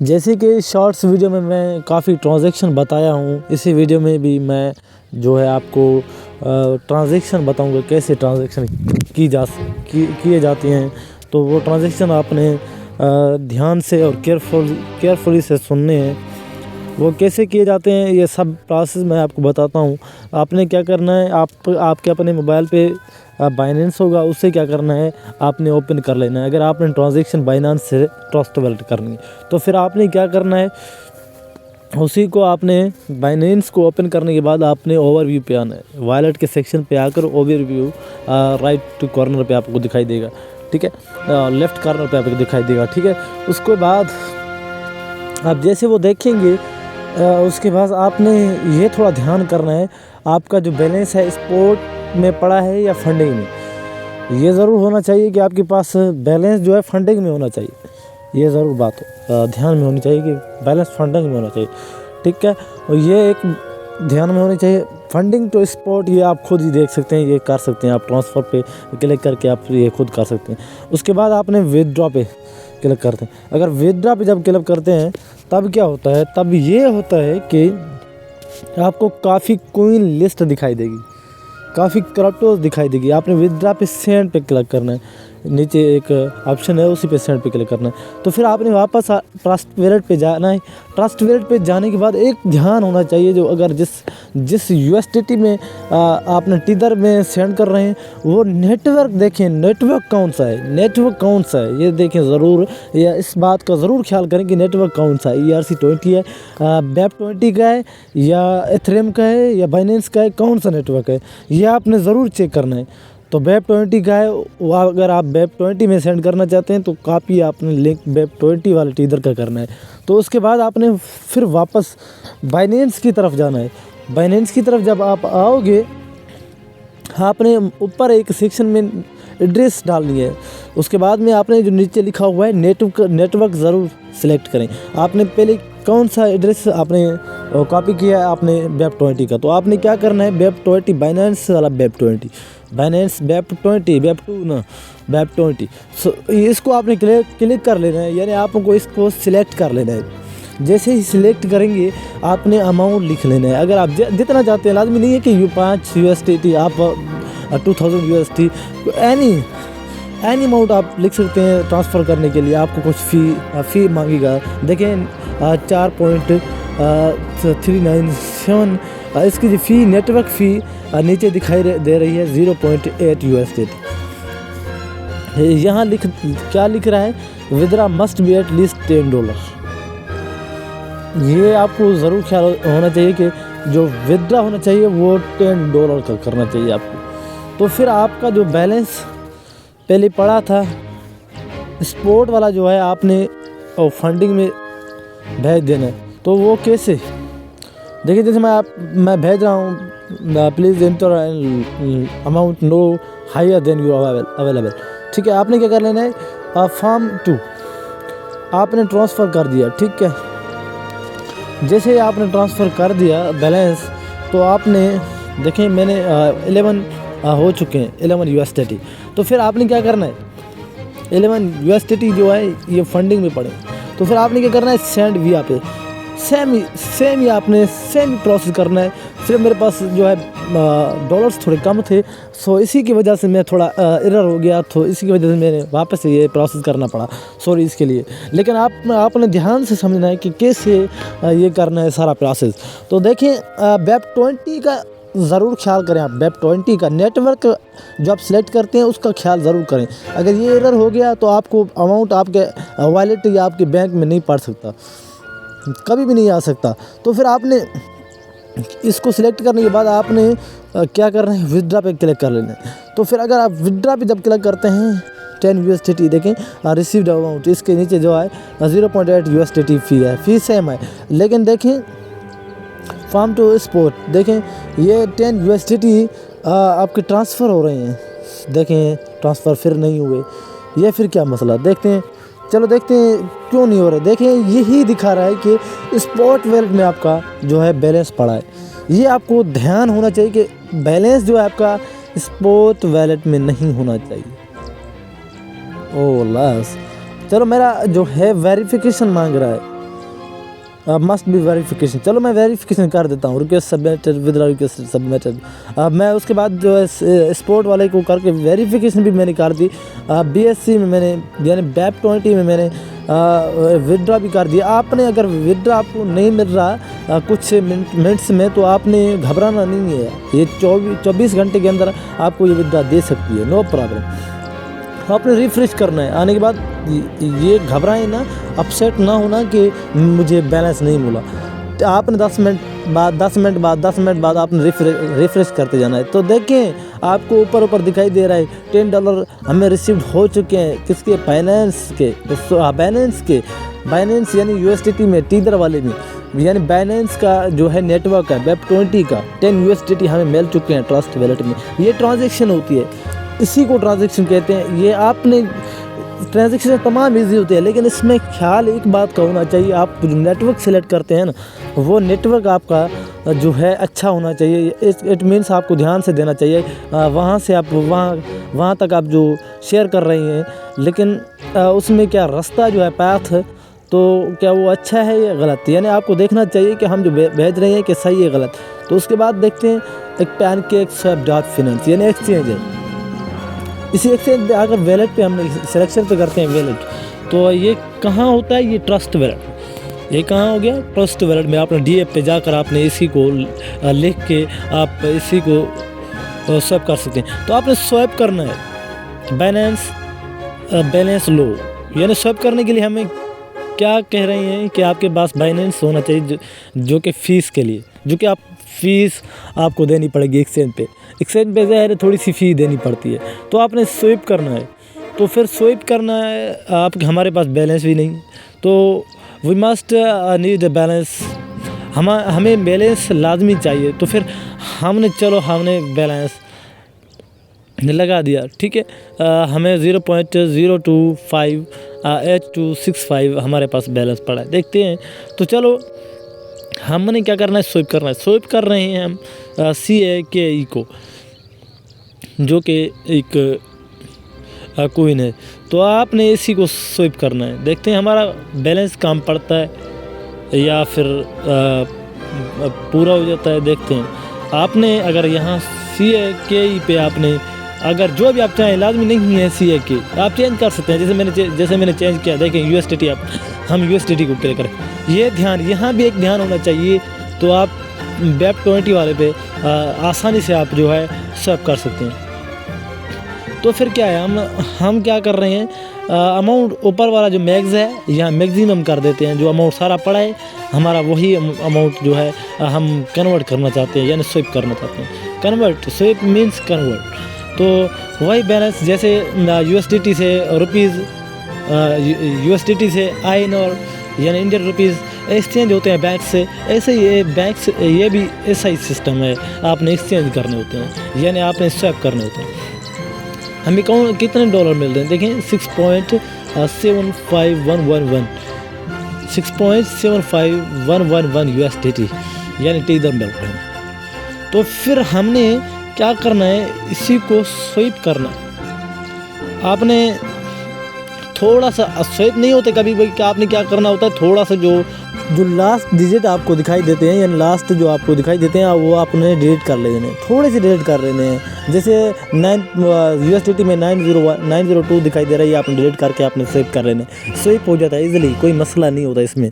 जैसे कि shorts video में मैं काफ़ी ट्रांजैक्शन बताया हूँ, इसी वीडियो में भी मैं जो है आपको ट्रांजैक्शन बताऊँगा कैसे ट्रांजैक्शन किए जाते हैं। तो वो ट्रांजैक्शन आपने ध्यान से और केयरफुली से सुनने हैं। वो कैसे किए जाते हैं ये सब प्रोसेस मैं आपको बताता हूँ। आपने क्या करना है, आपके अपने मोबाइल पे बाइनेंस होगा, उससे क्या करना है आपने ओपन कर लेना है। अगर आपने ट्रांजैक्शन बाइनेंस से ट्रस्ट वॉलेट करनी है तो फिर आपने क्या करना है, उसी को आपने बाइनेंस को ओपन करने के बाद आपने ओवरव्यू पे आना है। वॉलेट के सेक्शन पे आकर ओवरव्यू राइट कॉर्नर पे आपको दिखाई देगा, ठीक है, लेफ्ट कॉर्नर पे आपको दिखाई देगा, ठीक है। उसके बाद आप जैसे वो देखेंगे उसके बाद आपने ये थोड़ा ध्यान करना है आपका जो बैलेंस है स्पॉट में पड़ा है या फंडिंग में। ये ज़रूर होना चाहिए कि आपके पास बैलेंस जो है फंडिंग में होना चाहिए। ये ज़रूर बात ध्यान में होनी चाहिए कि बैलेंस फंडिंग में होना चाहिए, ठीक है। और ये एक ध्यान में होनी चाहिए फंडिंग टू स्पॉट, ये आप खुद ही देख सकते हैं, ये कर सकते हैं आप ट्रांसफ़र पे क्लिक करके आप ये खुद कर सकते हैं। उसके बाद आपने विथड्रॉ पे क्लिक करते हैं। अगर विथड्रॉ पे जब क्लिक करते हैं तब क्या होता है, तब ये होता है कि आपको काफ़ी कॉइन लिस्ट दिखाई देगी, काफ़ी क्रिप्टोस दिखाई देगी। आपने विथड्रॉ पे सेंड पे क्लिक करना है, नीचे एक ऑप्शन है उसी पे सेंड पे क्लिक करना है। तो फिर आपने वापस ट्रस्ट वॉलेट पे जाना है। ट्रस्ट वॉलेट पे जाने के बाद एक ध्यान होना चाहिए, जो अगर जिस यूएसडीटी में आपने टीदर में सेंड कर रहे हैं वो नेटवर्क देखें, नेटवर्क कौन सा है ये देखें ज़रूर, या इस बात का ज़रूर ख्याल करें कि नेटवर्क कौन सा है, ERC20 है, BEP20 का है या एथेरियम का है या बाइनेंस का है, कौन सा नेटवर्क है ये आपने ज़रूर चेक करना है। तो BEP20 का है, वो अगर आप BEP20 में सेंड करना चाहते हैं तो कॉपी आपने लिंक BEP20 वाले टीदर का करना है। तो उसके बाद आपने फिर वापस बाइनेंस की तरफ जाना है। बाइनेंस की तरफ जब आप आओगे आपने ऊपर एक सेक्शन में एड्रेस डालनी है। उसके बाद में आपने जो नीचे लिखा हुआ है नेटवर्क ज़रूर सिलेक्ट करें। आपने पहले कौन सा एड्रेस आपने कॉपी किया है आपने BEP20 का, तो आपने क्या करना है BEP20 बाइनेंस वाला BEP20 बाइनेंस BEP20 इसको आपने क्लिक कर लेना है, यानी आपको इसको सिलेक्ट कर लेना है। जैसे ही सिलेक्ट करेंगे आपने अमाउंट लिख लेना है। अगर आप जितना चाहते हैं, लाजमी नहीं है कि 5 USDT आप 2000 USD एनी अमाउंट आप लिख सकते हैं ट्रांसफ़र करने के लिए। आपको कुछ फ़ी मांगेगा, देखें 4.397 इसकी जो फ़ी नेटवर्क फ़ी नीचे दिखाई दे रही है 0.8 USDT। यहाँ क्या लिख रहा है, withdraw must be at least $10। ये आपको ज़रूर ख्याल होना चाहिए कि जो विथड्रॉ होना चाहिए वो $10 का करना चाहिए आपको। तो फिर आपका जो बैलेंस पहले पड़ा था स्पॉट वाला जो है आपने फंडिंग में भेज देना है। तो वो कैसे, देखिए जैसे मैं भेज रहा हूँ, please enter amount no higher than you available, ठीक है। आपने क्या कर लेना है, फॉर्म 2 आपने ट्रांसफ़र कर दिया, ठीक है। जैसे ही आपने ट्रांसफ़र कर दिया बैलेंस, तो आपने देखें मैंने 11 हो चुके हैं 11 USDT। तो फिर आपने क्या करना है, 11 USDT जो है ये फंडिंग में पड़े, तो फिर आपने क्या करना है सेंड विया पे सेम ही आपने सेम प्रोसेस करना है। सिर्फ मेरे पास जो है डॉलर्स थोड़े कम थे, सो इसी की वजह से मैं थोड़ा एरर हो गया, तो इसी की वजह से मैंने वापस से ये प्रोसेस करना पड़ा, सॉरी इसके लिए। लेकिन आपने ध्यान से समझना है कि कैसे ये करना है सारा प्रोसेस। तो देखिए BEP20 का ज़रूर ख्याल करें, आप BEP20 का नेटवर्क जो आप सिलेक्ट करते हैं उसका ख्याल ज़रूर करें। अगर ये एरर हो गया तो आपको अमाउंट आपके वॉलेट या आपके बैंक में नहीं पड़ सकता, कभी भी नहीं आ सकता। तो फिर आपने इसको सिलेक्ट करने के बाद आपने क्या करना है, विथड्रॉ पे क्लिक कर लेना है। तो फिर अगर आप विथड्रॉ पे जब क्लिक करते हैं 10 USDT देखें रिसीव्ड अमाउंट, इसके नीचे जो है 0.8 USDT फ़ी है, फ़ी सेम है। लेकिन देखें फॉर्म टू स्पॉट, देखें ये 10 USDT आपके ट्रांसफ़र हो रहे हैं, देखें ट्रांसफ़र फिर नहीं हुए, ये फिर क्या मसला, देखते हैं, चलो देखते हैं क्यों नहीं हो रहे। देखें यही दिखा रहा है कि स्पॉट वॉलेट में आपका जो है बैलेंस पड़ा है। ये आपको ध्यान होना चाहिए कि बैलेंस जो है आपका स्पॉट वॉलेट में नहीं होना चाहिए। ओह लॉस, चलो मेरा जो है वेरिफिकेशन मांग रहा है, मस्ट बी वेरिफिकेशन। चलो मैं वेरिफिकेशन कर देता हूँ, request submitted with request submitted. मैं उसके बाद जो है स्पोर्ट वाले को करके वेरिफिकेशन भी मैंने कर दी। BSC में मैंने यानी BEP20 में मैंने विड्रा भी कर दिया। आपने अगर विड्रा आपको नहीं मिल रहा कुछ मिनट्स में, तो आपने घबराना नहीं है, ये 24 घंटे के अंदर आपको ये विड्रा दे सकती है, नो प्रॉब्लम। आपने रिफ्रेश करना है, आने के बाद ये घबराएं ना, अपसेट ना होना कि मुझे बैलेंस नहीं मिला। तो आपने 10 मिनट बाद आपने रिफ्रेश करते जाना है। तो देखें आपको ऊपर दिखाई दे रहा है $10 हमें रिसीव्ड हो चुके हैं। किसके? बाइनेंस यानी USDT में, टीदर वाले में, यानी बाइनेंस का जो है नेटवर्क है BEP20 का 10 USDT हमें मिल चुके हैं ट्रस्ट वैलेट में। ये ट्रांजेक्शन होती है, इसी को ट्रांजेक्शन कहते हैं। ये आपने ट्रांजेक्शन तमाम इजी होते हैं, लेकिन इसमें ख्याल एक बात का होना चाहिए, आप जो नेटवर्क सेलेक्ट करते हैं ना, वो नेटवर्क आपका जो है अच्छा होना चाहिए। इट मीन्स आपको ध्यान से देना चाहिए। वहाँ से आप वहाँ तक आप जो शेयर कर रही हैं, लेकिन उसमें क्या रास्ता जो है पाथ, तो क्या वो अच्छा है या गलत, यानी आपको देखना चाहिए कि हम जो भेज रहे हैं कि सही है गलत। तो उसके बाद देखते हैं एक PancakeSwap.finance यानी एक्सचेंज है। इसी एक्सचेंज अगर वैलेट पे हम सिलेक्शन पे करते हैं वैलेट, तो ये कहाँ होता है? ये ट्रस्ट वैलेट। ये कहाँ हो गया? ट्रस्ट वैलेट में आपने DApp पे जाकर आपने इसी को लिख के आप इसी को स्वैप कर सकते हैं। तो आपने स्वैप करना है बैलेंस लो, यानी स्वैप करने के लिए हमें क्या कह रहे हैं कि आपके पास बाइनेंस होना चाहिए, जो कि फ़ीस के लिए, जो कि आप फ़ीस आपको देनी पड़ेगी एक्सचेंज पे ज़ाहिर थोड़ी सी फ़ी देनी पड़ती है। तो आपने स्वैप करना है, तो फिर स्वैप करना है आप, हमारे पास बैलेंस भी नहीं, तो वी मस्ट नीड बैलेंस, हमें बैलेंस लाजमी चाहिए। तो फिर हमने बैलेंस लगा दिया, ठीक है। हमें 0.025 हमारे पास बैलेंस पड़ा है, देखते हैं। तो चलो हमने क्या करना है? स्वैप करना है। स्वैप कर रहे हैं हम CAKE को, जो कि एक कोइन है। तो आपने इसी को स्वैप करना है, देखते हैं हमारा बैलेंस कम पड़ता है या फिर पूरा हो जाता है, देखते हैं। आपने अगर यहाँ CAKE पे आपने अगर जो भी आप चाहें, लाजमी नहीं है CAKE, आप चेंज कर सकते हैं। जैसे मैंने चेंज किया, देखें USDT, हम USDT को क्लिक करें। ये ध्यान, यहाँ भी एक ध्यान होना चाहिए। तो आप BEP20 वाले पे आसानी से आप जो है स्वैप कर सकते हैं। तो फिर क्या है, हम क्या कर रहे हैं, अमाउंट ऊपर वाला जो मैक्स है यहाँ मैक्सिमम कर देते हैं। जो अमाउंट सारा पड़ा है हमारा, वही अमाउंट जो है हम कन्वर्ट करना चाहते हैं, यानी स्वैप करना चाहते हैं। Swap means convert. तो वही बैलेंस, जैसे USDT से रुपीज़, USDT से INR यानी इंडियन रुपीज़ एक्सचेंज होते हैं बैंक से, ऐसे ये भी ऐसा ही सिस्टम है। आपने एक्सचेंज करने होते हैं, यानी आपने स्वैप करने होते हैं। हमें कितने डॉलर मिल रहे हैं? देखें 6.75111 USDT यानी टीदर मिल रहे हैं। तो फिर हमने क्या करना है, इसी को स्वैप करना। आपने थोड़ा सा स्वैप नहीं होते कभी भी, क्या आपने क्या करना होता है, थोड़ा सा जो लास्ट डिजिट आपको दिखाई देते हैं, यानी लास्ट जो आपको दिखाई देते हैं, वो आपने डिलीट कर लेने हैं, थोड़े से डिलीट कर लेने हैं। जैसे USDT में 902 दिखाई दे रहा है, ये आपने डिलीट करके आपने स्वैप कर लेने, स्वैप हो जाता है इजीली, कोई मसला नहीं होता इसमें।